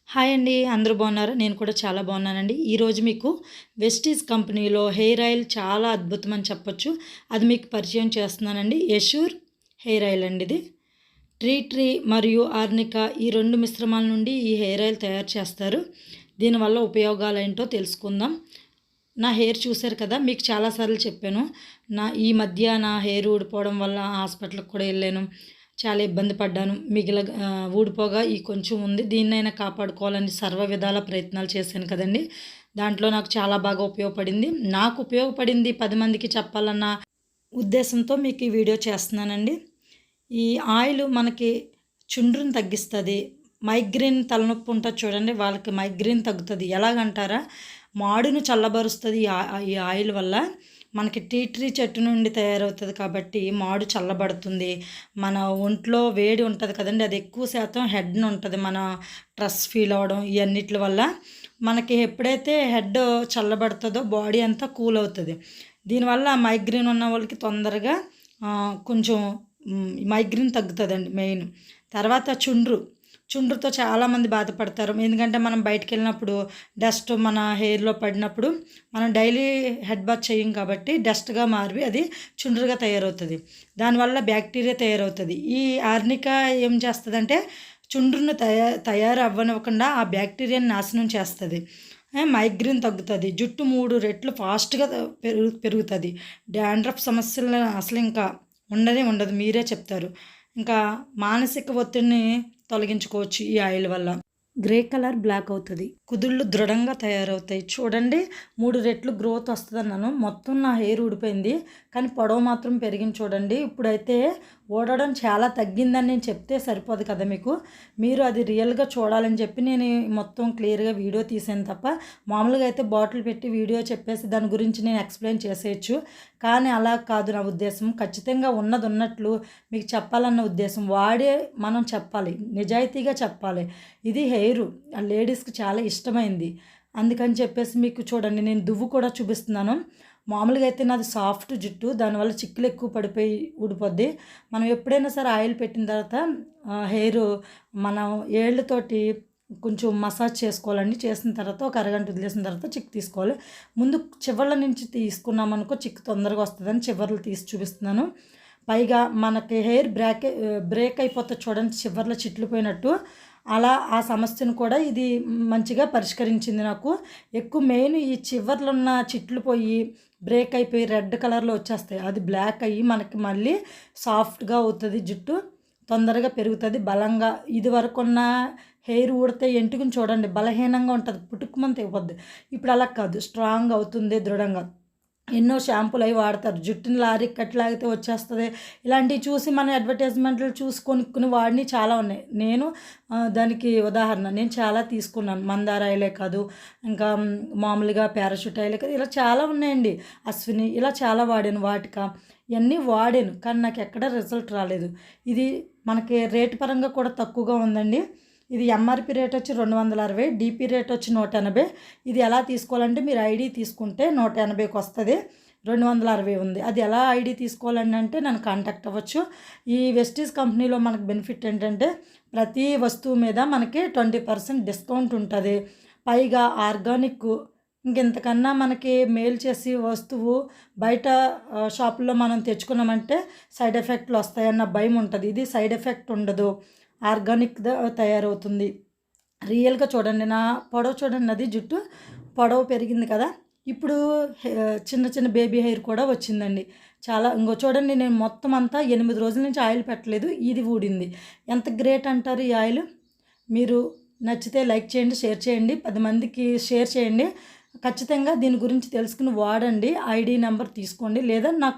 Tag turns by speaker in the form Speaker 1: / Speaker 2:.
Speaker 1: Hi అండి. అందరూ బాగున్నారా? నేను కూడా చాలా బాగున్నానండి. ఈరోజు మీకు వెస్టీజ్ కంపెనీలో హెయిర్ ఆయిల్ చాలా అద్భుతం అని చెప్పొచ్చు. అది మీకు పరిచయం చేస్తున్నానండి. యశూర్ హెయిర్ ఆయిల్ అండి ఇది. ట్రీ మరియు ఆర్నికా ఈ 2 మిశ్రమాల నుండి ఈ హెయిర్ ఆయిల్ తయారు చేస్తారు. దీనివల్ల ఉపయోగాలు ఏంటో తెలుసుకుందాం. నా హెయిర్ చూశారు కదా, మీకు చాలాసార్లు చెప్పాను. ఈ మధ్య నా హెయిర్ ఊడిపోవడం వల్ల హాస్పిటల్కి కూడా వెళ్ళాను. చాలా ఇబ్బంది పడ్డాను. ఊడిపోగా ఈ కొంచెం ఉంది, దీన్నైనా కాపాడుకోవాలని సర్వ విధాల ప్రయత్నాలు చేశాను కదండి. దాంట్లో నాకు చాలా బాగా ఉపయోగపడింది. నాకు ఉపయోగపడింది 10 మందికి చెప్పాలన్న ఉద్దేశంతో మీకు ఈ వీడియో చేస్తున్నానండి. ఈ ఆయిల్ మనకి చుండ్రుని తగ్గిస్తుంది. మైగ్రేన్ తలనొప్పి ఉంటుంది చూడండి, వాళ్ళకి మైగ్రేన్ తగ్గుతుంది. ఎలాగంటారా, మాడును చల్లబరుస్తుంది ఈ ఆయిల్ వల్ల. మనకి ట్రీ చెట్టు నుండి తయారవుతుంది కాబట్టి మాడు చల్లబడుతుంది. మన ఒంట్లో వేడి ఉంటుంది కదండి, అది ఎక్కువ శాతం హెడ్ను ఉంటుంది. మన స్ట్రెస్ ఫీల్ అవ్వడం ఇవన్నిటి వల్ల మనకి ఎప్పుడైతే హెడ్ చల్లబడుతుందో బాడీ అంతా కూల్ అవుతుంది. దీనివల్ల మైగ్రేన్ ఉన్న వాళ్ళకి తొందరగా కొంచెం మైగ్రేన్ తగ్గుతుందండి మెయిన్. తర్వాత చుండ్రుతో చాలామంది బాధపడతారు. ఎందుకంటే మనం బయటికి వెళ్ళినప్పుడు డస్ట్ మన హెయిర్లో పడినప్పుడు మనం డైలీ హెడ్ బాత్ చేయం కాబట్టి డస్ట్గా మారి అది చుండ్రుగా తయారవుతుంది. దానివల్ల బ్యాక్టీరియా తయారవుతుంది. ఈ ఆర్నికా ఏం చేస్తుందంటే చుండ్రును తయారు అవ్వనివ్వకుండా ఆ బ్యాక్టీరియాని నాశనం చేస్తుంది. మైగ్రేన్ తగ్గుతుంది. జుట్టు 3 రెట్లు ఫాస్ట్గా పెరుగుతుంది. డాండ్రఫ్ సమస్యలు అసలు ఇంకా ఉండదు, మీరే చెప్తారు. ఇంకా మానసిక ఒత్తిడిని తొలగించుకోవచ్చు ఈ ఆయిల్ వల్ల. గ్రే కలర్ బ్లాక్ అవుతుంది. కుదుళ్ళు దృఢంగా తయారవుతాయి. చూడండి, 3 రెట్లు గ్రోత్ వస్తుంది అన్నాను. మొత్తం నా హెయిర్ ఊడిపోయింది, కానీ పొడవు మాత్రం పెరిగింది చూడండి. ఇప్పుడైతే ఊడడం చాలా తగ్గిందని నేను చెప్తే సరిపోదు కదా మీకు. మీరు అది రియల్గా చూడాలని చెప్పి నేను మొత్తం క్లియర్గా వీడియో తీసాను తప్ప, మామూలుగా అయితే బాటిల్ పెట్టి వీడియో చెప్పేసి దాని గురించి నేను ఎక్స్ప్లెయిన్ చేసేయచ్చు. కానీ అలా కాదు నా ఉద్దేశం. ఖచ్చితంగా ఉన్నది ఉన్నట్లు మీకు చెప్పాలన్న ఉద్దేశం. వాడే మనం చెప్పాలి, నిజాయితీగా చెప్పాలి. ఇది హెయిర్ లేడీస్కి చాలా ఇష్టమైంది, అందుకని చెప్పేసి మీకు చూడండి నేను దువ్వు కూడా చూపిస్తున్నాను. మామూలుగా అయితే నాది సాఫ్ట్ జుట్టు, దానివల్ల చిక్కులు ఎక్కువ పడిపోయి ఊడిపోద్ది. మనం ఎప్పుడైనా సరే ఆయిల్ పెట్టిన తర్వాత హెయిర్ మనం ఏళ్ళతోటి కొంచెం మసాజ్ చేసుకోవాలండి. చేసిన తర్వాత ఒక అరగంట వదిలేసిన తర్వాత చిక్కు తీసుకోవాలి. ముందు చివర్ల నుంచి తీసుకున్నామనుకో చిక్కు తొందరగా వస్తుందని చివర్లు తీసి చూపిస్తున్నాను. పైగా మనకి హెయిర్ బ్రేక్ అయిపోతుంది చూడండి, చివర్లో చిట్లిపోయినట్టు. అలా ఆ సమస్యను కూడా ఇది మంచిగా పరిష్కరించింది నాకు. ఎక్కువ మెయిన్ ఈ చివర్లు ఉన్న చిట్లు పోయి బ్రేక్ అయిపోయి రెడ్ కలర్లో వచ్చేస్తాయి. అది బ్లాక్ అయ్యి మనకి మళ్ళీ సాఫ్ట్గా అవుతుంది, జుట్టు తొందరగా పెరుగుతుంది బలంగా. ఇది వరకు ఉన్న హెయిర్ ఊడితే ఎంటుకుని చూడండి బలహీనంగా ఉంటుంది, పుట్టుకుమంత ఇవ్వద్దు. ఇప్పుడు అలా కాదు, స్ట్రాంగ్ అవుతుంది దృఢంగా. ఎన్నో షాంపూలు అవి వాడతారు, జుట్టుని లారీ కట్లాగితే వచ్చేస్తుంది. ఇలాంటివి చూసి మన అడ్వర్టైజ్మెంట్లు చూసి కొనుక్కుని వాడిని చాలా ఉన్నాయి. నేను దానికి ఉదాహరణ, నేను చాలా తీసుకున్నాను. మందార ఆయిలే కాదు, ఇంకా మామూలుగా పారాషూట్ ఆయిలే కాదు, ఇలా చాలా ఉన్నాయండి. అశ్విని, ఇలా చాలా వాడాను. వాటిక ఇవన్నీ వాడాను, కానీ నాకు ఎక్కడ రిజల్ట్ రాలేదు. ఇది మనకి రేటు పరంగా కూడా తక్కువగా ఉందండి. ఇది ఎంఆర్పి రేట్ వచ్చి 260, డిపి రేట్ వచ్చి 180. ఇది ఎలా తీసుకోవాలంటే మీరు ఐడి తీసుకుంటే 180కి వస్తుంది. 260 ఉంది. అది ఎలా ఐడి తీసుకోవాలని అంటే నన్ను కాంటాక్ట్ అవ్వచ్చు. ఈ వెస్టీజ్ కంపెనీలో మనకు బెనిఫిట్ ఏంటంటే ప్రతి వస్తువు మీద మనకి 20% డిస్కౌంట్ ఉంటుంది. పైగా ఆర్గానిక్. ఇంకెంతకన్నా మనకి మేలు చేసి వస్తువు బయట షాపుల్లో మనం తెచ్చుకున్నామంటే సైడ్ ఎఫెక్ట్లు వస్తాయన్న భయం ఉంటుంది. ఇది సైడ్ ఎఫెక్ట్ ఉండదు, ఆర్గానిక్గా తయారవుతుంది. రియల్గా చూడండి, నా పొడవు చూడండి, అది జుట్టు పొడవు పెరిగింది కదా. ఇప్పుడు చిన్న బేబీ హెయిర్ కూడా వచ్చిందండి చాలా. ఇంకో చూడండి, నేను మొత్తం అంతా 8 రోజుల నుంచి ఆయిల్ పెట్టలేదు, ఇది ఊడింది. ఎంత గ్రేట్ అంటారు ఈ ఆయిల్. మీరు నచ్చితే లైక్ చేయండి, షేర్ చేయండి, 10 మందికి షేర్ చేయండి. ఖచ్చితంగా దీని గురించి తెలుసుకుని వాడండి. ఐడి నెంబర్ తీసుకోండి, లేదా నాకు